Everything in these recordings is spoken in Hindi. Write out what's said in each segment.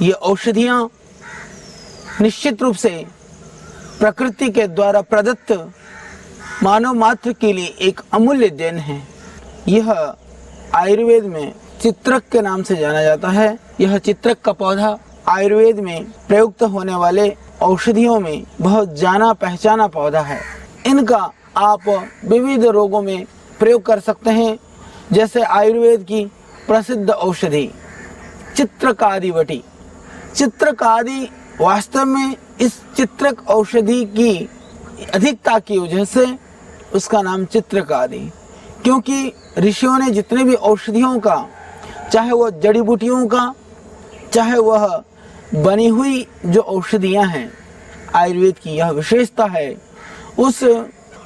ये औषधियाँ निश्चित रूप से प्रकृति के द्वारा प्रदत्त मानव मात्र के लिए एक अमूल्य देन है। यह आयुर्वेद में चित्रक के नाम से जाना जाता है। यह चित्रक का पौधा आयुर्वेद में प्रयुक्त होने वाले औषधियों में बहुत जाना पहचाना पौधा है। इनका आप विविध रोगों में प्रयोग कर सकते हैं, जैसे आयुर्वेद की प्रसिद्ध औषधि चित्रकादिवटी। चित्रकादि वास्तव में इस चित्रक औषधि की अधिकता की वजह से उसका नाम चित्रकादि, क्योंकि ऋषियों ने जितने भी औषधियों का, चाहे वह जड़ी बूटियों का, चाहे वह बनी हुई जो औषधियाँ हैं, आयुर्वेद की यह विशेषता है। उस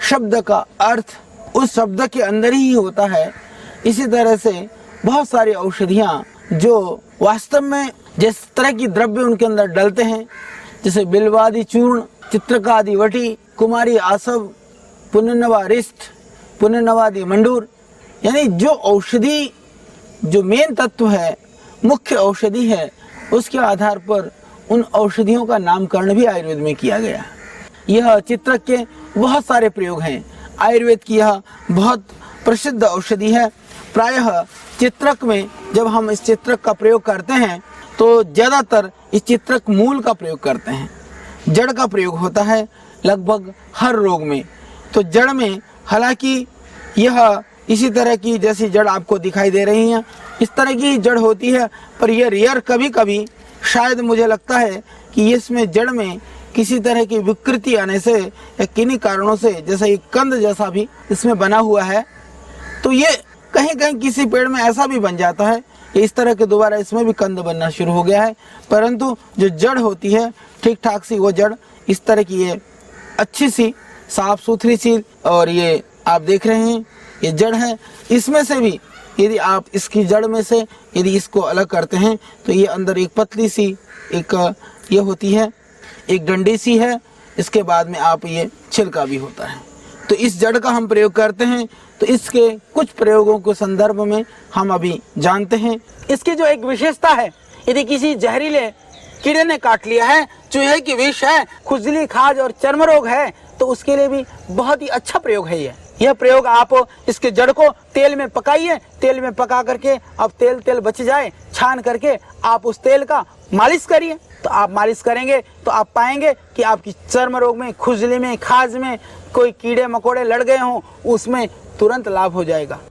शब्द का अर्थ उस शब्द के अंदर ही होता है। इसी तरह से बहुत सारी औषधियाँ जो वास्तव में जिस तरह की द्रव्य उनके अंदर डलते हैं, जैसे बिल्वादि चूर्ण, चित्रकादि वटी, कुमारी आसव, पुनर्नवा रिष्ठ, पुनर्नवादि मंडूर, यानी जो औषधि जो मेन तत्व है, मुख्य औषधि है, उसके आधार पर उन औषधियों का नामकरण भी आयुर्वेद में किया गया। यह चित्रक के बहुत सारे प्रयोग हैं। आयुर्वेद की यह बहुत प्रसिद्ध औषधि है। प्रायः चित्रक में जब हम इस चित्रक का प्रयोग करते हैं तो ज़्यादातर इस चित्रक मूल का प्रयोग करते हैं। जड़ का प्रयोग होता है लगभग हर रोग में। तो जड़ में हालांकि यह इसी तरह की जैसी जड़ आपको दिखाई दे रही है, इस तरह की जड़ होती है, पर यह रेयर कभी कभी शायद मुझे लगता है कि इसमें जड़ में किसी तरह की विकृति आने से या किन्हीं कारणों से, जैसे एक कंद जैसा भी इसमें बना हुआ है, तो ये कहीं कहीं किसी पेड़ में ऐसा भी बन जाता है। इस तरह के दोबारा इसमें भी कंद बनना शुरू हो गया है, परंतु जो जड़ होती है ठीक ठाक सी वो जड़ इस तरह की ये अच्छी सी साफ सुथरी सी, और ये आप देख रहे हैं ये जड़ है। इसमें से भी यदि आप इसकी जड़ में से यदि इसको अलग करते हैं तो ये अंदर एक पतली सी एक ये होती है, एक डंडी सी है। इसके बाद में आप ये छिलका भी होता है। तो इस जड़ का हम प्रयोग करते हैं। तो इसके कुछ प्रयोगों के संदर्भ में हम अभी जानते हैं। इसकी जो एक विशेषता है, यदि किसी जहरीले कीड़े ने काट लिया है, चूहे की विष है, खुजली, खाज और चर्म रोग है, तो उसके लिए भी बहुत ही अच्छा प्रयोग है यह प्रयोग। आप इसके जड़ को तेल में पकाइए, तेल में पका करके अब तेल बच जाए, छान करके आप उस तेल का मालिश करिए। तो आप मालिश करेंगे तो आप पाएंगे कि आपकी चर्म रोग में, खुजली में, खाज में कोई कीड़े मकोड़े लड़ गए हों, उसमें तुरंत लाभ हो जाएगा।